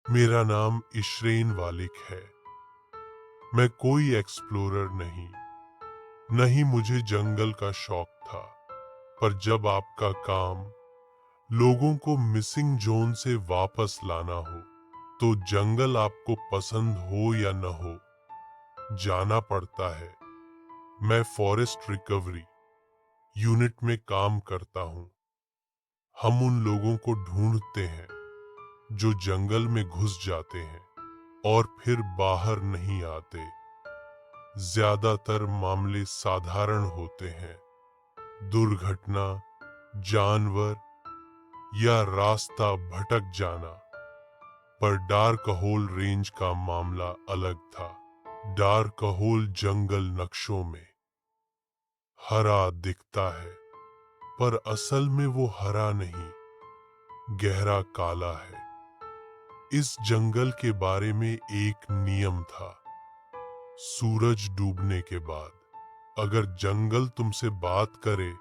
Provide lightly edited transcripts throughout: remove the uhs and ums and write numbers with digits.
मेरा नाम इशरेन वालिक है। मैं कोई एक्सप्लोरर नहीं, न ही मुझे जंगल का शौक था। पर जब आपका काम लोगों को मिसिंग जोन से वापस लाना हो, तो जंगल आपको पसंद हो या न हो, जाना पड़ता है। मैं फॉरेस्ट रिकवरी यूनिट में काम करता हूँ। हम उन लोगों को ढूंढते हैं जो जंगल में घुस जाते हैं और फिर बाहर नहीं आते। ज्यादातर मामले साधारण होते हैं, दुर्घटना, जानवर या रास्ता भटक जाना। पर डार्क होल रेंज का मामला अलग था। डार्क होल जंगल नक्शों में हरा दिखता है, पर असल में वो हरा नहीं, गहरा काला है। इस जंगल के बारे में एक नियम था। सूरज डूबने के बाद अगर जंगल तुमसे बात करे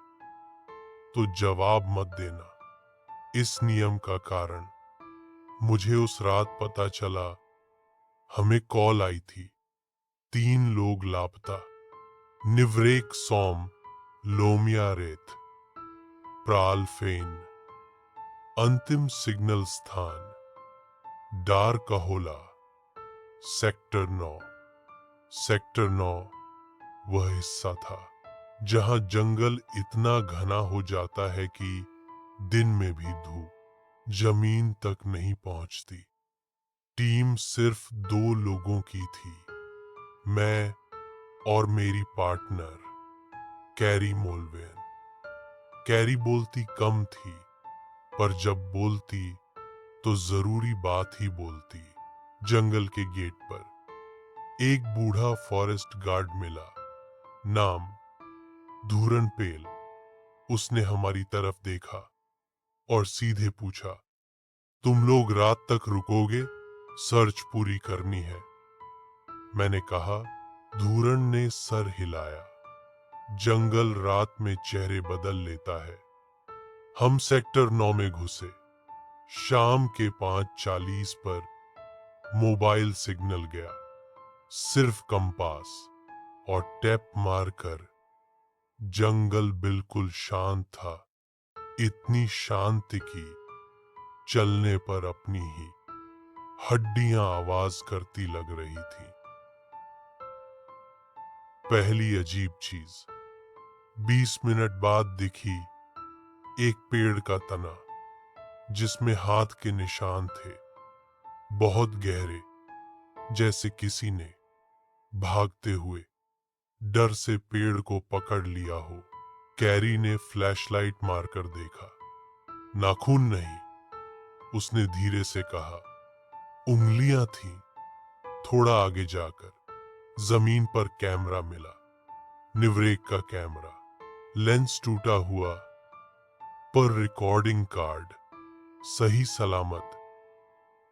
तो जवाब मत देना। इस नियम का कारण मुझे उस रात पता चला। हमें कॉल आई थी, 3 लोग लापता। निवरेक सोम, लोमिया रेत, प्राल फेन। अंतिम सिग्नल स्थान डार कहोला, सेक्टर 9। सेक्टर 9 वह हिस्सा था जहां जंगल इतना घना हो जाता है कि दिन में भी धूप जमीन तक नहीं पहुंचती। टीम सिर्फ 2 लोगों की थी, मैं और मेरी पार्टनर कैरी मोलवेन। कैरी बोलती कम थी, पर जब बोलती तो जरूरी बात ही बोलती। जंगल के गेट पर एक बूढ़ा फॉरेस्ट गार्ड मिला, नाम धूरन पेल। उसने हमारी तरफ देखा और सीधे पूछा, तुम लोग रात तक रुकोगे? सर्च पूरी करनी है। मैंने कहा। धूरन ने सर हिलाया। जंगल रात में चेहरे बदल लेता है। हम सेक्टर 9 में घुसे। शाम के 5:40 पर मोबाइल सिग्नल गया। सिर्फ कंपास और टैप मारकर। जंगल बिल्कुल शांत था, इतनी शांति की चलने पर अपनी ही हड्डियां आवाज करती लग रही थी। पहली अजीब चीज 20 मिनट बाद दिखी। एक पेड़ का तना जिसमें हाथ के निशान थे, बहुत गहरे, जैसे किसी ने भागते हुए डर से पेड़ को पकड़ लिया हो। कैरी ने फ्लैशलाइट मारकर देखा। नाखून नहीं, उसने धीरे से कहा। उंगलियां थीं। थोड़ा आगे जाकर जमीन पर कैमरा मिला, निवरेक का कैमरा। लेंस टूटा हुआ, पर रिकॉर्डिंग कार्ड सही सलामत।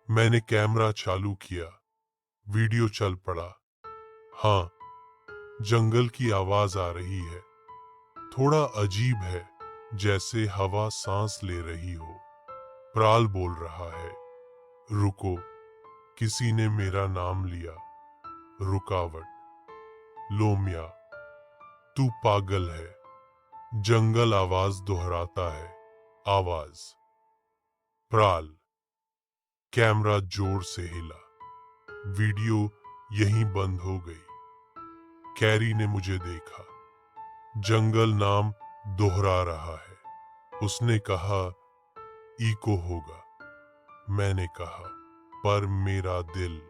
मैंने कैमरा चालू किया, वीडियो चल पड़ा। हाँ, जंगल की आवाज आ रही है। थोड़ा अजीब है, जैसे हवा सांस ले रही हो। प्राल बोल रहा है, रुको। किसी ने मेरा नाम लिया। रुकावट। लोमिया, तू पागल है। जंगल आवाज दोहराता है। आवाज। प्राल। कैमरा जोर से हिला। वीडियो यहीं बंद हो गई। कैरी ने मुझे देखा। जंगल नाम दोहरा रहा है। उसने कहा, इको होगा। मैंने कहा, पर मेरा दिल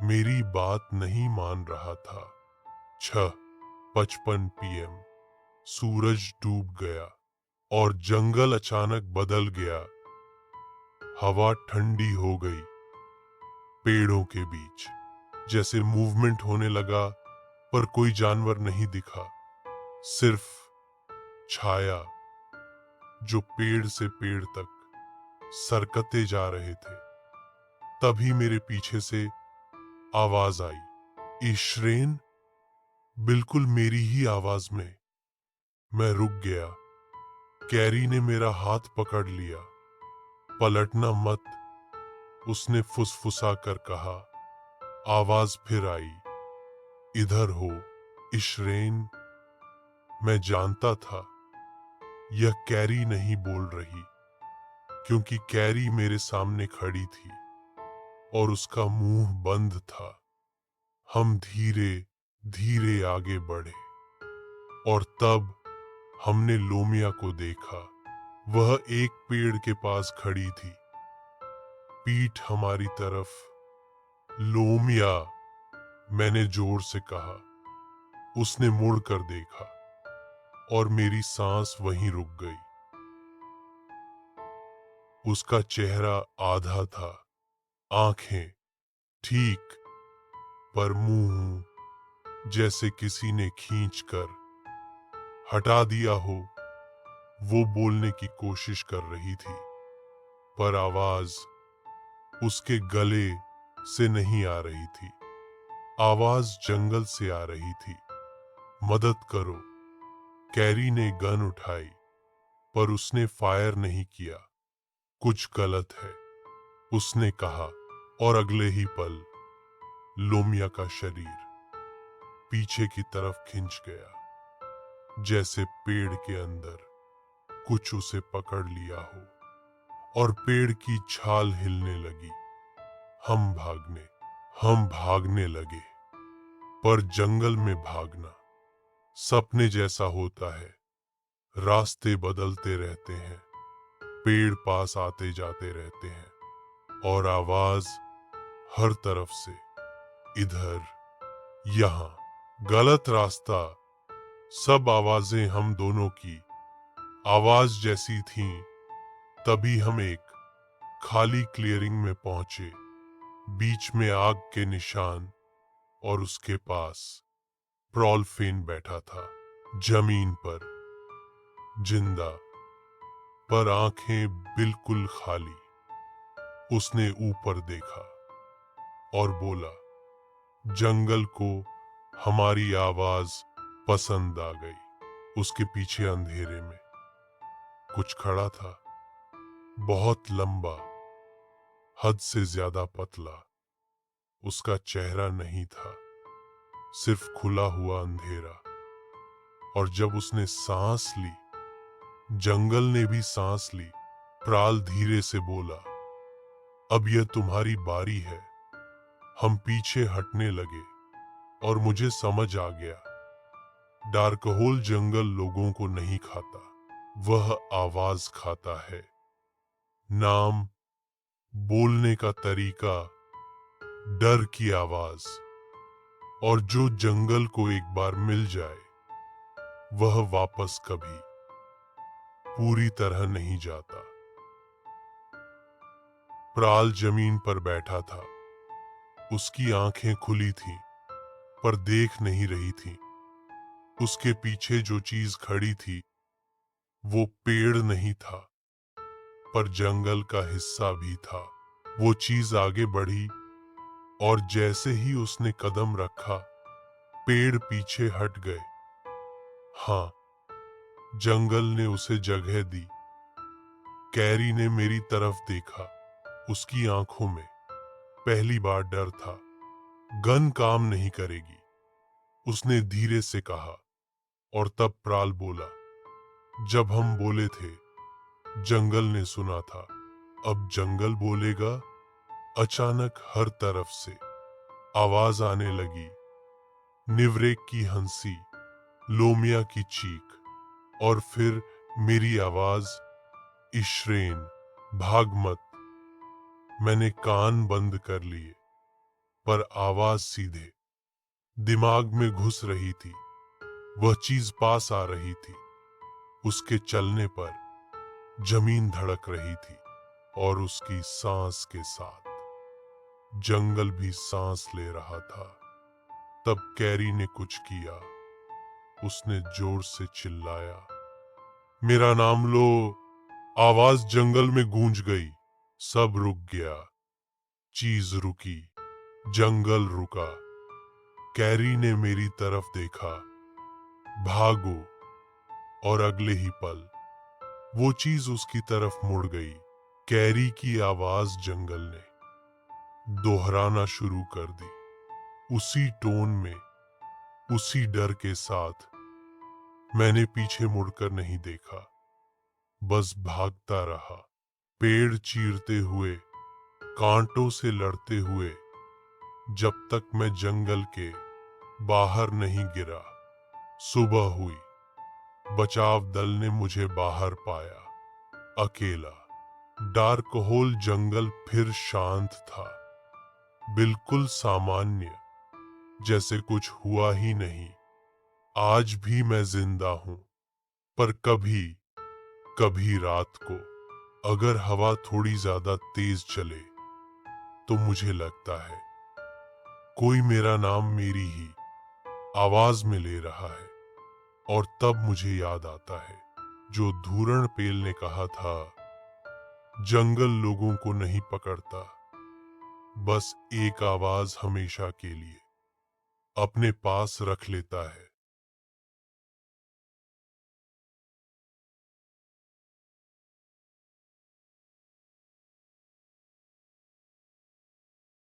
मेरी बात नहीं मान रहा था। 6:55 PM। सूरज डूब गया और जंगल अचानक बदल गया। हवा ठंडी हो गई। पेड़ों के बीच जैसे मूवमेंट होने लगा, पर कोई जानवर नहीं दिखा। सिर्फ छाया जो पेड़ से पेड़ तक सरकते जा रहे थे। तभी मेरे पीछे से आवाज आई, इशरेन। बिल्कुल मेरी ही आवाज में। मैं रुक गया। कैरी ने मेरा हाथ पकड़ लिया। पलटना मत, उसने फुसफुसा कर कहा। आवाज फिर आई, इधर हो इशरेन। मैं जानता था यह कैरी नहीं बोल रही, क्योंकि कैरी मेरे सामने खड़ी थी और उसका मुंह बंद था। हम धीरे धीरे आगे बढ़े और तब हमने लोमिया को देखा। वह एक पेड़ के पास खड़ी थी, पीठ हमारी तरफ। लोमिया, मैंने जोर से कहा। उसने मुड़कर देखा और मेरी सांस वहीं रुक गई। उसका चेहरा आधा था, आंखें ठीक, पर मुंह जैसे किसी ने खींचकर हटा दिया हो। वो बोलने की कोशिश कर रही थी, पर आवाज उसके गले से नहीं आ रही थी। आवाज जंगल से आ रही थी। मदद करो। कैरी ने गन उठाई, पर उसने फायर नहीं किया। कुछ गलत है, उसने कहा, और अगले ही पल लोमिया का शरीर पीछे की तरफ खिंच गया, जैसे पेड़ के अंदर कुछ उसे पकड़ लिया हो और पेड़ की छाल हिलने लगी। हम भागने हम भागने लगे, पर जंगल में भागना सपने जैसा होता है। रास्ते बदलते रहते हैं, पेड़ पास आते जाते रहते हैं और आवाज हर तरफ से, इधर, यहाँ, गलत रास्ता। सब आवाजें हम दोनों की आवाज जैसी थीं। तभी हम एक खाली क्लियरिंग में पहुंचे। बीच में आग के निशान और उसके पास प्रॉलफेन बैठा था, जमीन पर, जिंदा, पर आंखें बिल्कुल खाली। उसने ऊपर देखा और बोला, जंगल को हमारी आवाज पसंद आ गई। उसके पीछे अंधेरे में कुछ खड़ा था, बहुत लंबा, हद से ज्यादा पतला। उसका चेहरा नहीं था, सिर्फ खुला हुआ अंधेरा। और जब उसने सांस ली, जंगल ने भी सांस ली। प्राल धीरे से बोला, अब यह तुम्हारी बारी है। हम पीछे हटने लगे और मुझे समझ आ गया, डार्क होल जंगल लोगों को नहीं खाता, वह आवाज खाता है। नाम, बोलने का तरीका, डर की आवाज। और जो जंगल को एक बार मिल जाए, वह वापस कभी पूरी तरह नहीं जाता। प्राल जमीन पर बैठा था। उसकी आंखें खुली थीं, पर देख नहीं रही थीं। उसके पीछे जो चीज खड़ी थी, वो पेड़ नहीं था, पर जंगल का हिस्सा भी था। वो चीज आगे बढ़ी और जैसे ही उसने कदम रखा, पेड़ पीछे हट गए। हाँ, जंगल ने उसे जगह दी। कैरी ने मेरी तरफ देखा। उसकी आंखों में पहली बार डर था। गन काम नहीं करेगी, उसने धीरे से कहा। और तब प्राल बोला, जब हम बोले थे, जंगल ने सुना था, अब जंगल बोलेगा। अचानक हर तरफ से आवाज आने लगी। निवरेक की हंसी, लोमिया की चीख और फिर मेरी आवाज, इशरेन, भाग मत। मैंने कान बंद कर लिए, पर आवाज सीधे दिमाग में घुस रही थी। वह चीज पास आ रही थी। उसके चलने पर जमीन धड़क रही थी और उसकी सांस के साथ जंगल भी सांस ले रहा था। तब कैरी ने कुछ किया। उसने जोर से चिल्लाया, मेरा नाम लो। आवाज जंगल में गूंज गई। सब रुक गया। चीज रुकी, जंगल रुका। कैरी ने मेरी तरफ देखा, भागो। और अगले ही पल वो चीज उसकी तरफ मुड़ गई। कैरी की आवाज जंगल ने दोहराना शुरू कर दी, उसी टोन में, उसी डर के साथ। मैंने पीछे मुड़कर नहीं देखा, बस भागता रहा, पेड़ चीरते हुए, कांटों से लड़ते हुए, जब तक मैं जंगल के बाहर नहीं गिरा। सुबह हुई, बचाव दल ने मुझे बाहर पाया, अकेला। डार्क होल जंगल फिर शांत था, बिल्कुल सामान्य, जैसे कुछ हुआ ही नहीं। आज भी मैं जिंदा हूं, पर कभी कभी रात को अगर हवा थोड़ी ज्यादा तेज चले तो मुझे लगता है कोई मेरा नाम मेरी ही आवाज में ले रहा है। और तब मुझे याद आता है जो धूरण पेल ने कहा था, जंगल लोगों को नहीं पकड़ता, बस एक आवाज हमेशा के लिए अपने पास रख लेता है।